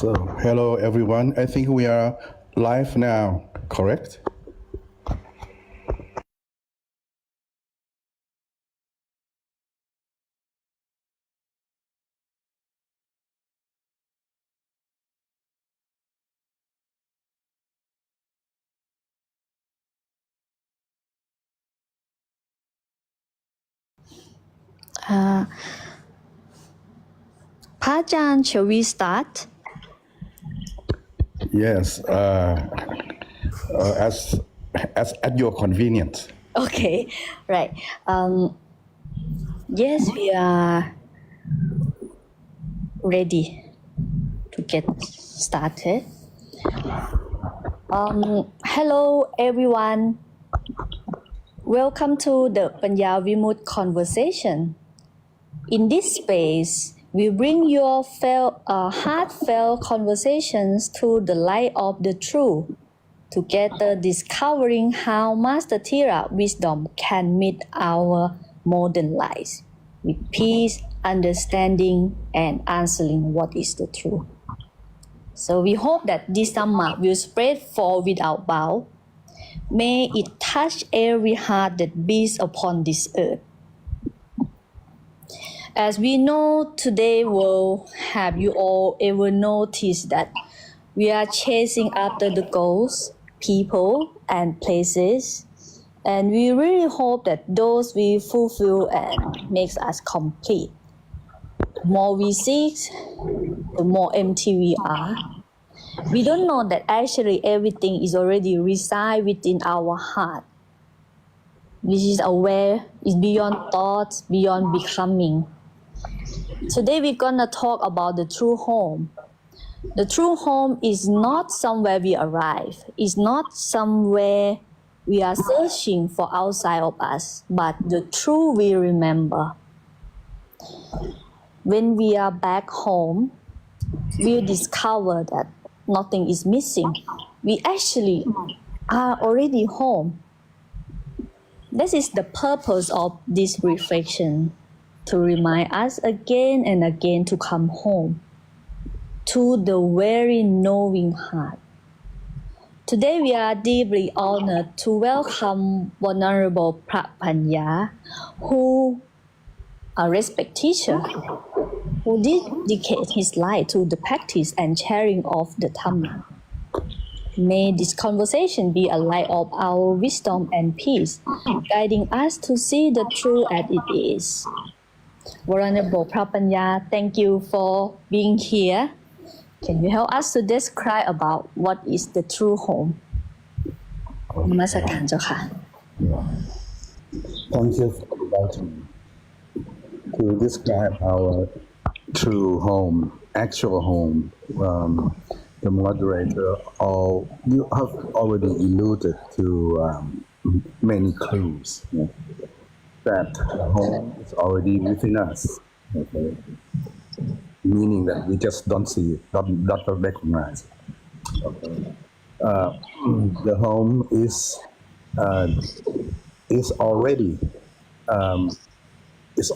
So, hello everyone. I think we are live now, correct? Pajan, shall we start? Yes, as at your convenience. Okay, right. Yes, we are ready to get started. Hello, everyone. Welcome to the Panya Vimut conversation. In this space, we bring your heartfelt conversations to the light of the truth, together discovering how Master Thera wisdom can meet our modern lives with peace, understanding, and answering what is the truth. So we hope that this Dhamma will spread forth without bound. May it touch every heart that beats upon this earth. As we know today world, have you all ever noticed that we are chasing after the goals, people, and places, and we really hope that those we fulfill and makes us complete. The more we seek, the more empty we are. We don't know that actually everything is already reside within our heart, which is aware, is beyond thoughts, beyond becoming. Today we're gonna talk about the true home. The true home is not somewhere we arrive. It's not somewhere we are searching for outside of us, but the true we remember. When we are back home, we'll discover that nothing is missing. We actually are already home. This is the purpose of this reflection, to remind us again and again to come home, to the very knowing heart. Today we are deeply honored to welcome Venerable Prapanya, who a respected teacher, who dedicates his life to the practice and sharing of the Dhamma. May this conversation be a light of our wisdom and peace, guiding us to see the truth as it is. Venerable Prapanya, thank you for being here. Can you help us to describe about what is the true home? นมัสการเจ้าค่ะ Thank you for inviting me to describe our true home, actual home. The moderator, you have already alluded to many clues. That the home is already within us, okay? Meaning that we just don't see it, don't recognize it. Okay? The home is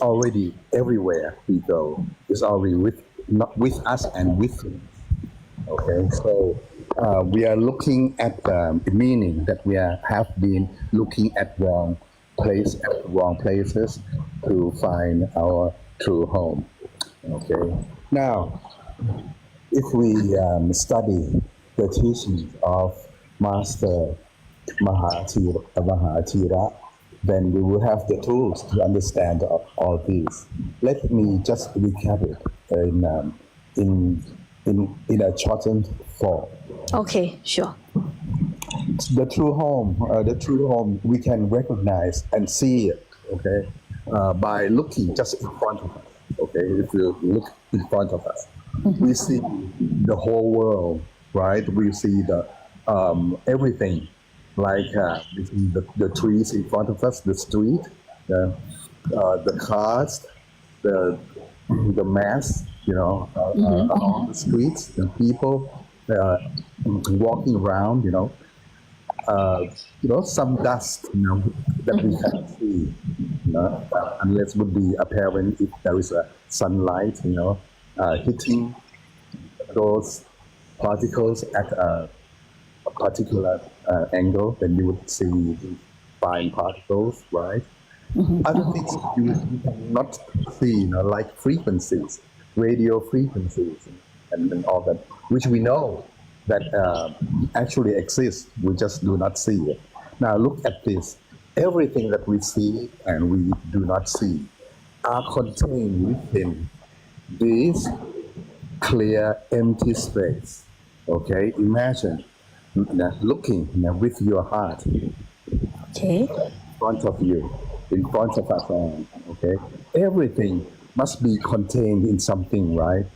already everywhere we go. It's already with us and with us. Okay, so we are looking at the meaning that we have been looking at wrong places to find our true home. Okay. Now, if we study the teachings of Master Mahathira, then we will have the tools to understand all these. Let me just recap it in a shortened form. Okay, sure. The true home, we can recognize and see it, okay, by looking just in front of us, okay. If you look in front of us, we see the whole world, right? We see the everything, like we see the trees in front of us, the street, the cars, the mass, along the streets, the people walking around, some dust, that we can see, unless would be apparent if there is a sunlight, hitting those particles at a particular angle, then you would see fine particles, right? Other things you cannot see, like frequencies, radio frequencies, and all that, which we know that actually exists. We just do not see it. Now look at this. Everything that we see and we do not see are contained within this clear empty space. Okay, imagine looking with your heart Okay. front of you, in front of us all. Okay, everything must be contained in something, right?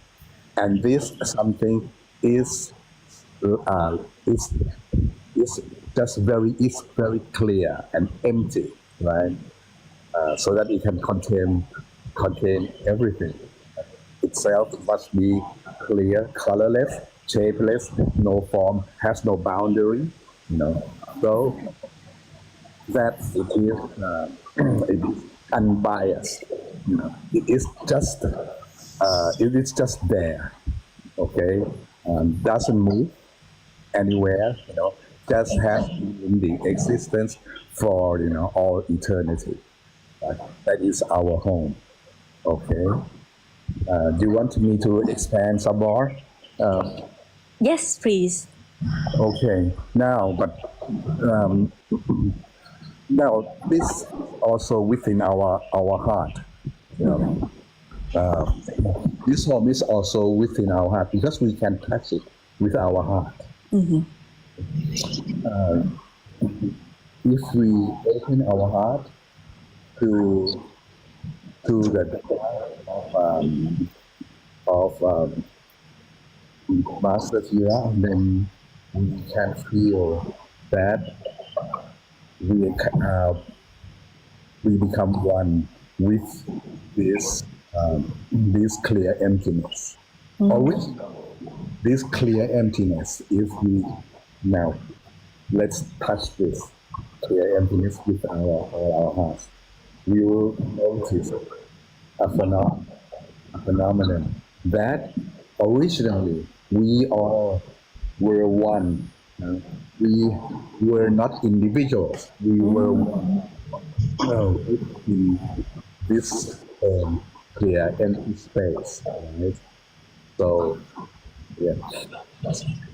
And this something is uh, is is just very clear and empty, right? So that it can contain everything itself. Must be clear, colorless, shapeless, no form, has no boundary. So that it is it is unbiased. It is just there. Okay, doesn't move anywhere. Just has been in the existence for all eternity. That is our home. Okay. Do you want me to expand some more? Yes, please. Okay. Um, now this also within our heart. You know, this home is also within our heart because we can touch it with our heart. If we open our heart to the of Master Tira, then we can feel that we we become one with this clear emptiness. Originally, this clear emptiness, if we now let's touch this clear emptiness with our hearts, we will notice a phenomenon that originally we all were one. We were not individuals. We were one in this clear empty space. Right? So, yeah.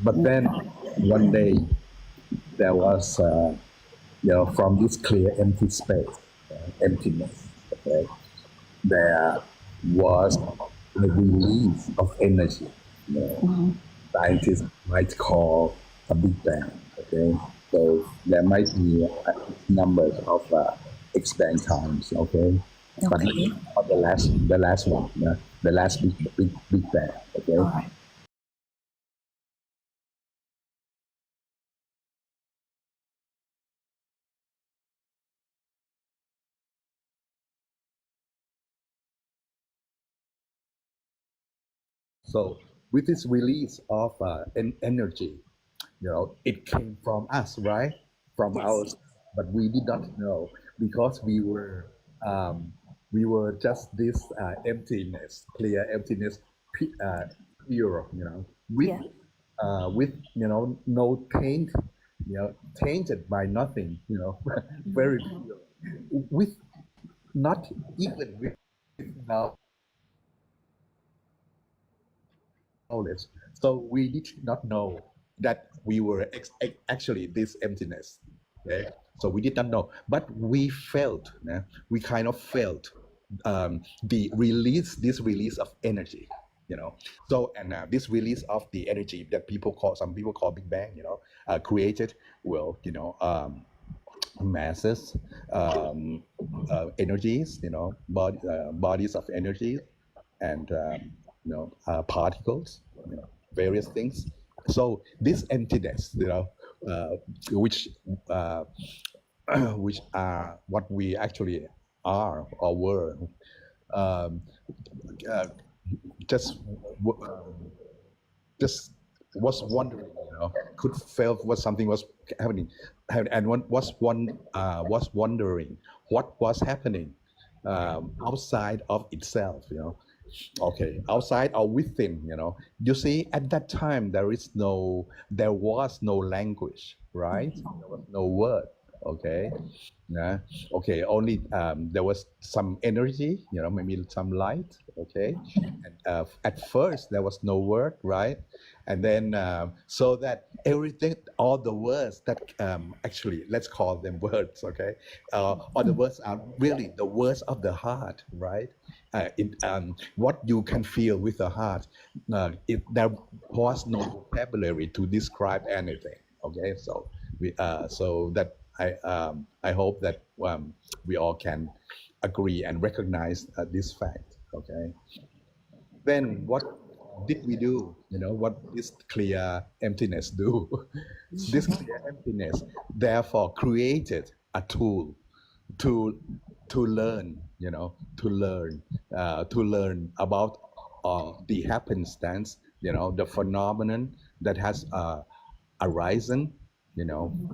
But then one day there was, from this clear empty space, emptiness, okay, there was a release of energy. Scientists might call a Big Bang. Okay, so there might be numbers of expand times. Okay, but Okay. not the last one, the last big Bang. Okay. All right. So with this release of energy, it came from us, right? From Yes. ours, but we did not know because um, we were just this emptiness, clear emptiness, pure, Yeah. with no taint, tainted by nothing, very pure, with not even with now knowledge. So we did not know that we were actually this emptiness. Okay? So we did not know, but we felt, we kind of felt this release of energy. So and this release of the energy that some people call Big Bang, created, well, masses, um, energies, bodies of energy, and particles, various things. So this emptiness, uh, which uh, which are what we actually are or were, um, uh, just just was wondering, could felt what something was happening, and one was wondering what was happening outside of itself, Okay, outside or within, you see, at that time there was no language, right? There was no word. Okay, yeah. Okay, only there was some energy, maybe some light. Okay, and at first there was no word, right? And then so that everything, all the words that actually, let's call them words. Okay, all the words are really the words of the heart, right? What you can feel with the heart. There was no vocabulary to describe anything. Okay, so that I hope that we all can agree and recognize this fact. Okay. Then what did we do? What this clear emptiness do? This clear emptiness therefore created a tool to learn, to learn about the happenstance, the phenomenon that has arisen,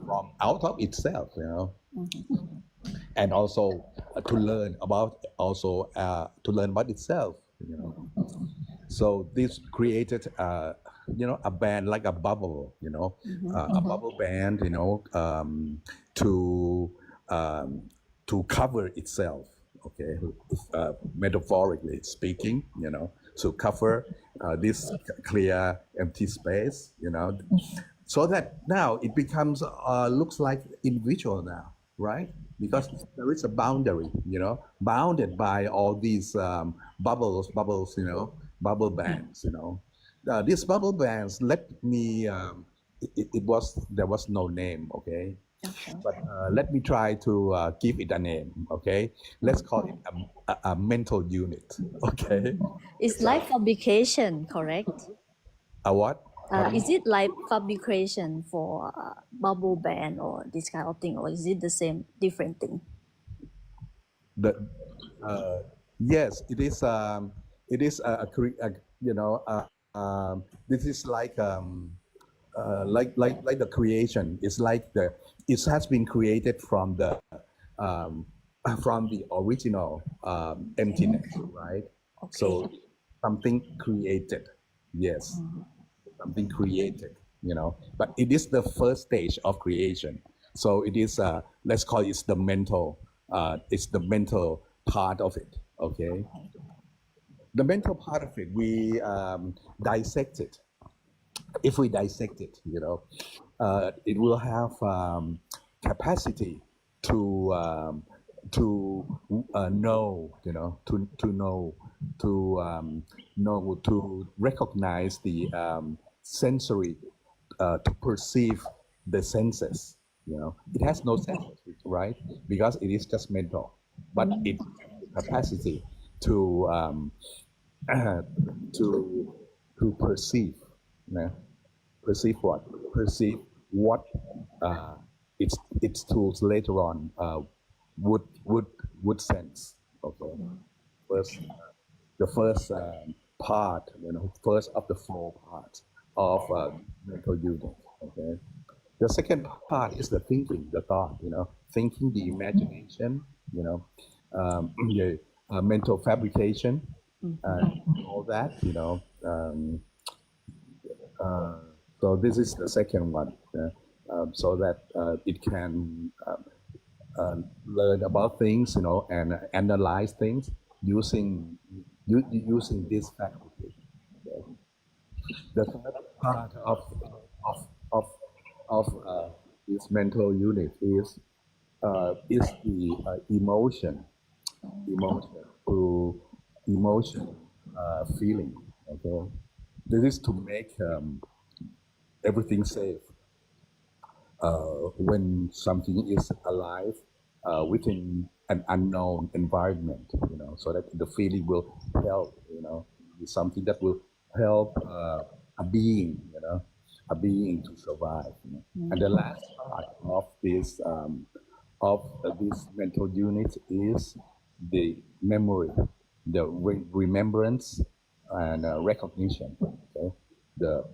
from out of itself, and also to learn about itself, So this created, a band like a bubble, a bubble band, to cover itself. Okay, metaphorically speaking, to cover this clear empty space, so that now it becomes looks like individual now, right? Because there is a boundary, bounded by all these bubbles, bubble bands, these bubble bands let me there was no name. Okay, but let me try to give it a name. Okay, let's call it a mental unit. Okay, It's like fabrication, correct? a what? Is it like fabrication for bubble band or this kind of thing, or is it the same, different thing? The yes, it is. It is this is like the creation. It's like it has been created um, from the original emptiness, right? So Okay. something created, yes, something created, But it is the first stage of creation. So it is. Let's call it the mental. It's the mental part of it. Okay, the mental part of it. We dissect it. If we dissect it, it will have capacity to know, to recognize the sensory, to perceive the senses. It has no senses, right? Because it is just mental, but it has the capacity to to perceive. Yeah. Perceive what? Perceive what uh, its tools later on would would sense. Okay, first the first part, first of the four parts of mental unit. Okay, the second part is the thinking, the thought. Thinking, the imagination. The mental fabrication, all that. So this is the second one, so that it can learn about things, and analyze things using using this faculty. Okay. The third part of of this mental unit is the emotion to emotion feeling. Okay, this is to make everything safe when something is alive within an unknown environment, so that the feeling will help, it's something that will help a being to survive. And the last part of this mental unit is the memory, the remembrance and recognition. Okay, the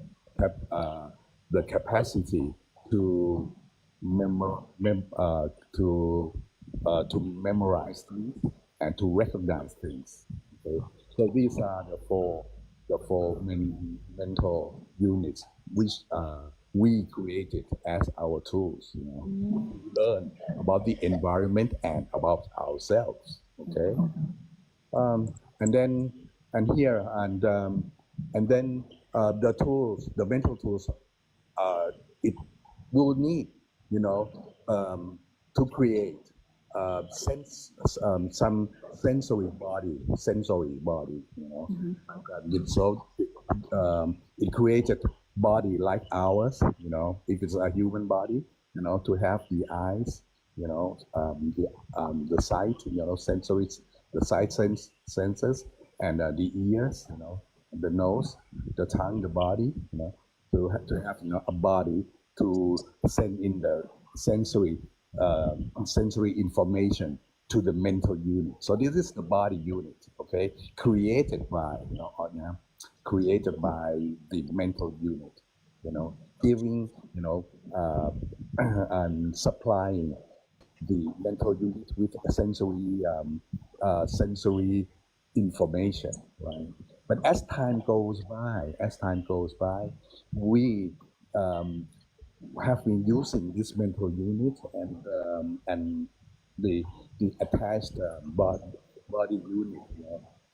the capacity to to memorize things and to recognize things. Okay? So these are the four mental units which we created as our tools, to learn about the environment and about ourselves. Okay, and then and here and then the tools, the mental tools, it will need, you know, to create some sensory body, so it created body like ours, if it's a human body, to have the eyes, the sight, sensory, the sight senses, and the ears, the nose, the tongue, the body, to have a body to send in the sensory information to the mental unit. So this is the body unit, okay, created by created by the mental unit, giving, and supplying the mental unit with sensory information, right? But as time goes by, we have been using this mental unit and the attached body unit,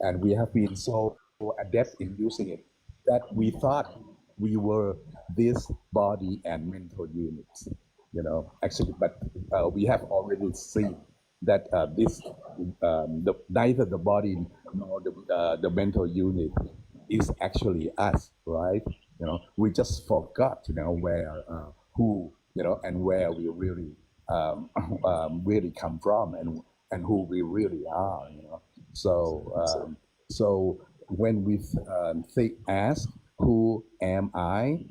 and we have been so adept in using it that we thought we were this body and mental units, actually, but we have already seen that neither the body nor the mental unit is actually us, right? We just forgot, where, who, and where we really, really come from, and who we really are, So when we ask, who am I?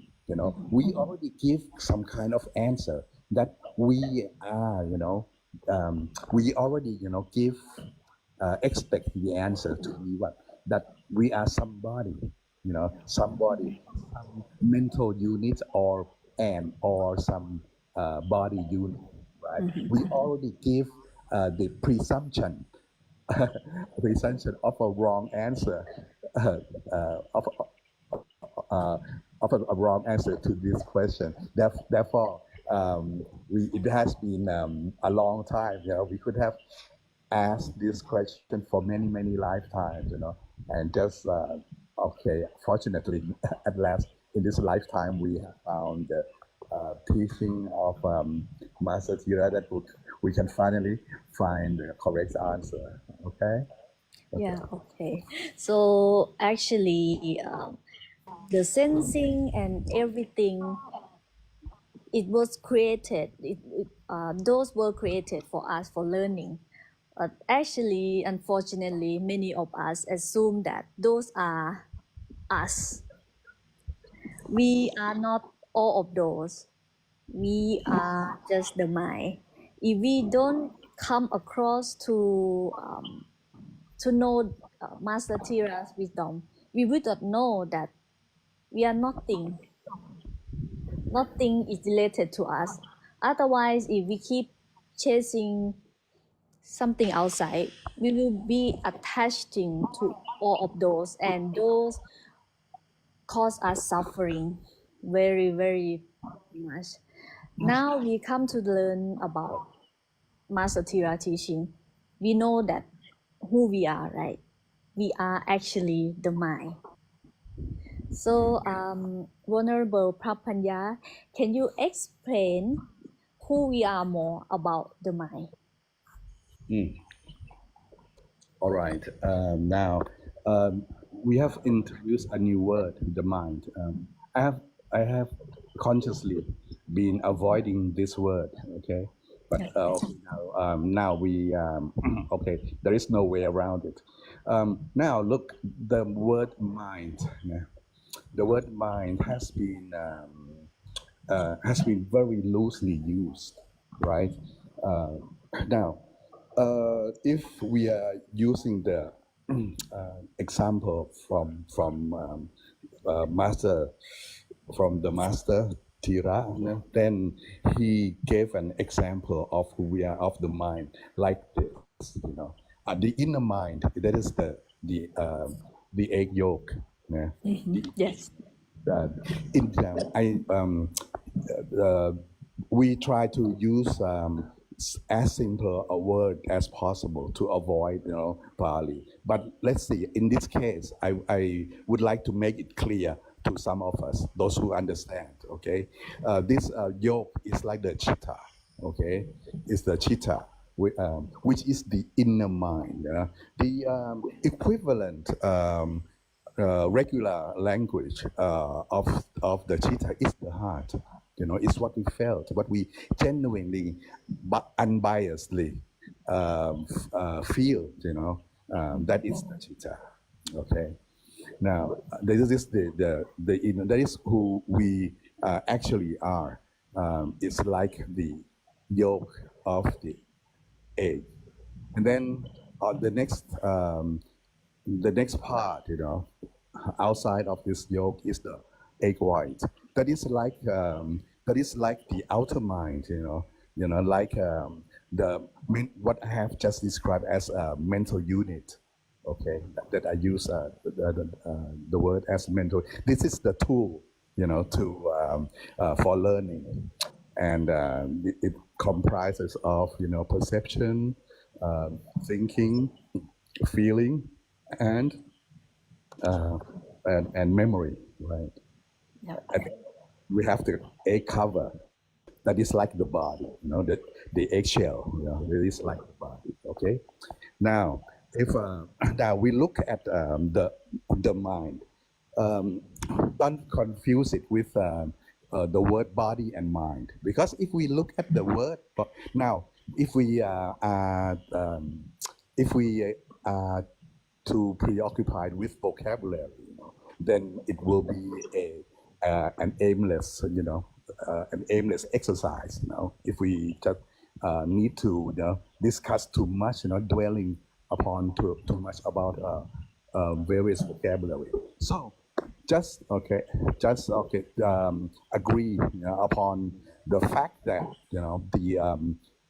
We already give some kind of answer that we are, we already, give, expect the answer to be what? That we are somebody, somebody, some mental unit or some body unit, right? We already give the presumption of a wrong answer, uh, of uh, a wrong answer to this question. Therefore, it has been a long time. We could have asked this question for many, many lifetimes, and just, okay, fortunately, at last, in this lifetime, we have found the teaching of Master Thira that we can finally find the correct answer. Okay? Yeah, okay. So actually, the sensing and everything, it was created. Those were created for us for learning. Actually, unfortunately, many of us assume that those are us. We are not all of those. We are just the mind. If we don't come across to know Master Tira's wisdom, we would not know that we are nothing. Nothing is related to us. Otherwise, if we keep chasing something outside, we will be attaching to all of those, and those cause us suffering very, very much. Now we come to learn about Master Tira teaching. We know that who we are, right? We are actually the mind. So, Venerable Prapanya, can you explain who we are more about the mind? All right. Now, we have introduced a new word, the mind. I have consciously been avoiding this word. Okay, but okay, now we okay. There is no way around it. Now, look, the word mind. Yeah, the word mind has been very loosely used, right? Now, if we are using the example master from the master Tira, then he gave an example of who we are of the mind like this. The inner mind, that is the the egg yolk. Yeah. Yes. Uh, uh, we try to use as simple a word as possible to avoid, Pali. But let's see. In this case, I would like to make it clear to some of us, those who understand. Okay, this yolk is like the cheetah. Okay, it's the cheetah, which is the inner mind. The equivalent. Regular language of the cheetah is the heart. It's what we felt, what we genuinely, but unbiasedly feel. That is the cheetah. Okay. Now, this is that is who we actually are. It's like the yolk of the egg, and then the next part, outside of this yolk is the egg white. That is like the outer mind, like what I have just described as a mental unit. Okay, that I use the word as mental. This is the tool, to for learning, and it comprises of perception, thinking, feeling, and and memory, right? Yeah. And we have the egg cover that is like the body, the eggshell, that is like the body. Okay. Now, if now we look at the mind, um, don't confuse it with the word body and mind, because if we look at the word now, if we are if we are too preoccupied with vocabulary, then it will be an aimless, an aimless exercise. If we just need to, discuss too much, dwelling upon too much about various vocabulary. So just agree, upon the fact that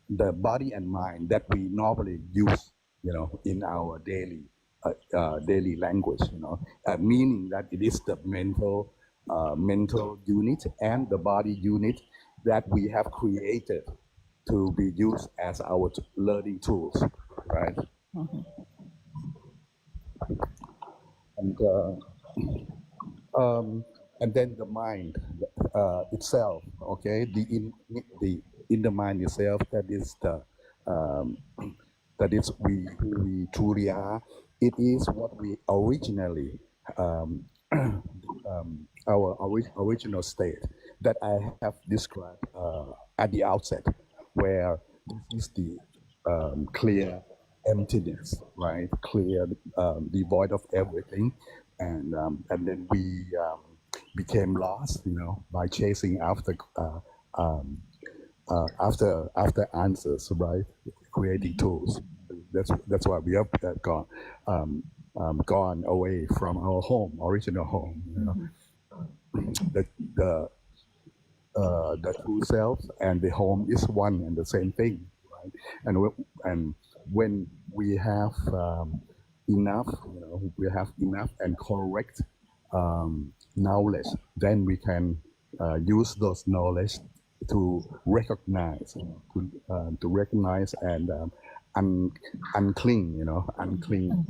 the body and mind that we normally use, in our daily language, meaning that it is the mental unit and the body unit that we have created to be used as our learning tools, right? And and then the mind itself, okay, in the mind itself, that is the um, that is we who we truly are. It is what we originally our original state that I have described at the outset, where this is the clear emptiness, right? Clear, devoid of everything, and then we became lost, by chasing after answers, right? Creating tools. That's why we have gone away from our home, original home. The the true self and the home is one and the same thing, right? And when we have enough, we have enough and correct knowledge, then we can use those knowledge to recognize, to recognize and uncling, uncling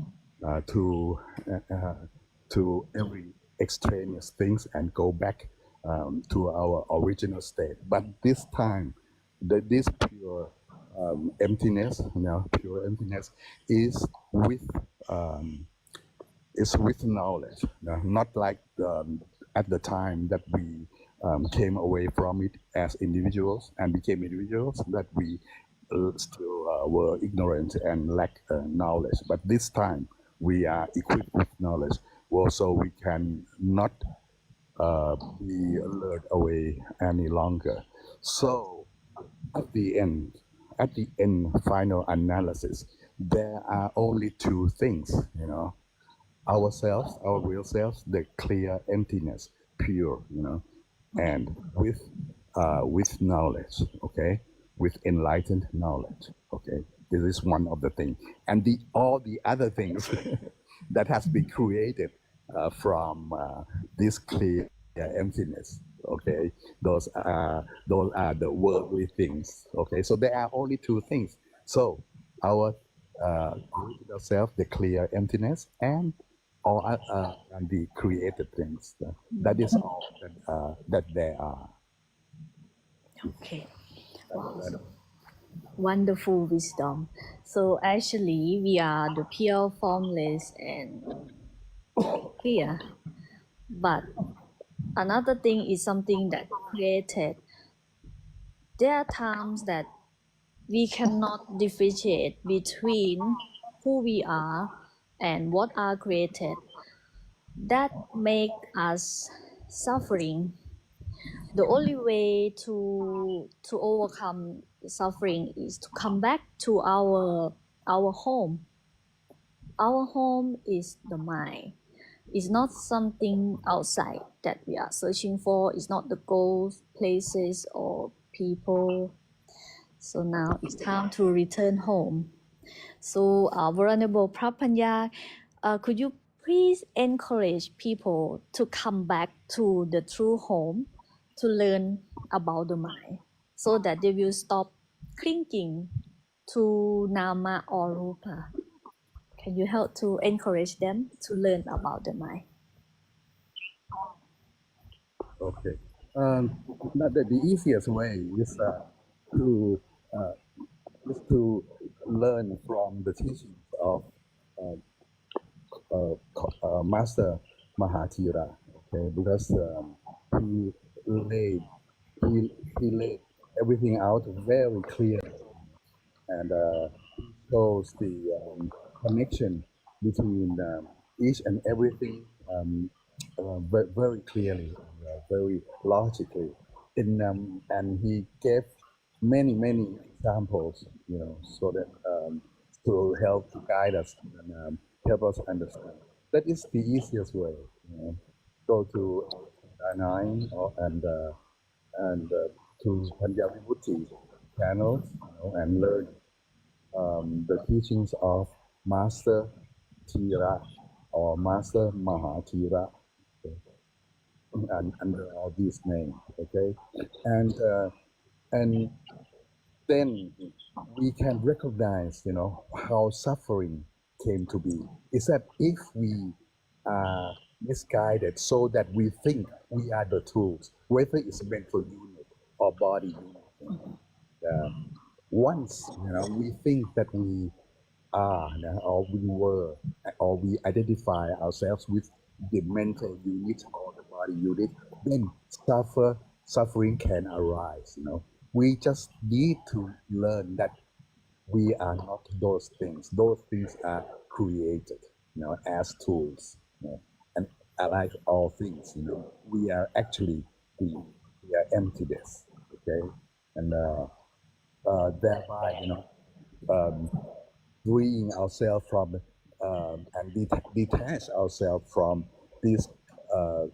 to every extraneous things and go back to our original state. But this time, this pure emptiness, pure emptiness is with um, is with knowledge, not like at the time that we came away from it as individuals and became individuals, that we still were ignorant and lack knowledge. But this time we are equipped with knowledge, well, so we can not be lured away any longer. So at the end, final analysis, there are only two things, ourselves, our real selves, the clear emptiness, pure, and with knowledge, okay, with enlightened knowledge, okay. This is one of the things, and all the other things that has been created from this clear emptiness. Okay, those are the worldly things. Okay, so there are only two things. So our original self, the clear emptiness, and all and the created things. That is all that there are. Okay. Wow. Wonderful wisdom. So actually, we are the pure, formless, and clear. But another thing is something that created. There are times that we cannot differentiate between who we are and what are created. That make us suffering. The only way to overcome suffering is to come back to our home. Our home is the mind. It's not something outside that we are searching for. It's not the goals, places, or people. So now it's time to return home. So, Venerable Prapanya, could you please encourage people to come back to the true home to learn about the mind so that they will stop clinging to Nama or Rupa? Can you help to encourage them to learn about the mind? Okay. The easiest way to uh, is to learn from the teachings of uh, Master Mahathira. Okay, because he laid he laid everything out very clear and shows the connection between each and everything very clearly, very logically. And he gave many examples, so that to help to guide us and help us understand. That is the easiest way. Go to nine and to Panjabi channels, and learn the teachings of Master Tira or Master Mahathira, okay, and under all these names, okay, and then we can recognize, how suffering came to be. Is that if we are misguided so that we think we are the tools, whether it's mental unit or body unit, once we think that we are, or we were, or we identify ourselves with the mental unit or the body unit, then suffering can arise. We just need to learn that we are not those things. Those things are created, as tools. And like all things, we are actually we are emptiness. Okay, and thereby, freeing ourselves from and detach ourselves from this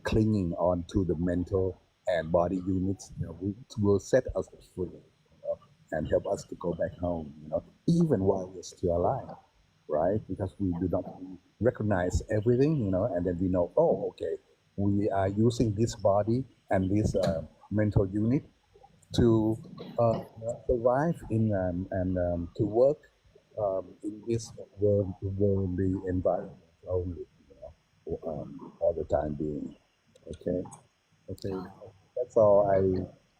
clinging on to the mental and body units, will set us free, and help us to go back home, even while we're still alive, right? Because we do not recognize everything, and then we know, oh, okay, we are using this body and this mental unit to survive in and to work in this worldly environment only, all the time being. Okay, okay, that's all I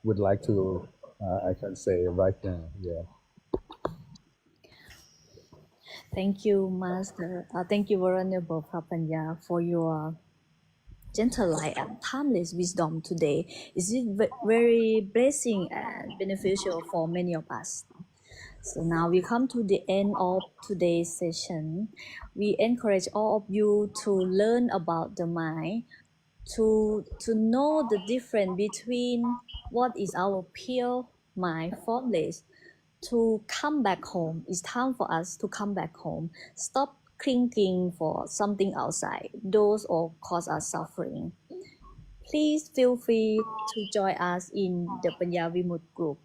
would like to I can say right now. Yeah. Thank you, Master. Thank you, Venerable Prapanya, for your gentle light and timeless wisdom today. Is it very blessing and beneficial for many of us? So now we come to the end of today's session. We encourage all of you to learn about the mind, to know the difference between what is our pure mind, formless, to come back home. It's time for us to come back home. Stop clinging for something outside. Those all cause us suffering. Please feel free to join us in the Panya Vimut group.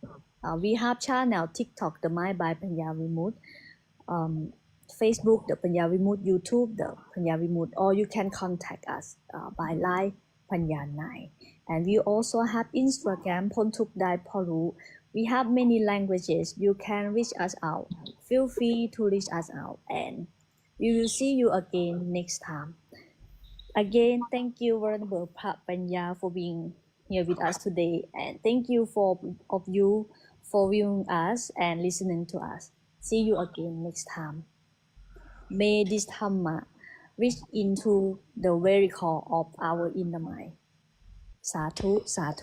We have channel TikTok, The Mind by Panya Vimut. Facebook, the Panya Vimut, YouTube, the Panya Vimut, or you can contact us by line Panya 9. And we also have Instagram Pontuk Dai Poru. We have many languages. You can reach us out. Feel free to reach us out, and we will see you again next time. Again, thank you, Venerable Panya, for being here with us today, and thank you for of you for viewing us and listening to us. See you again next time. May this Dhamma reach into the very core of our inner mind. Sadhu, sadhu.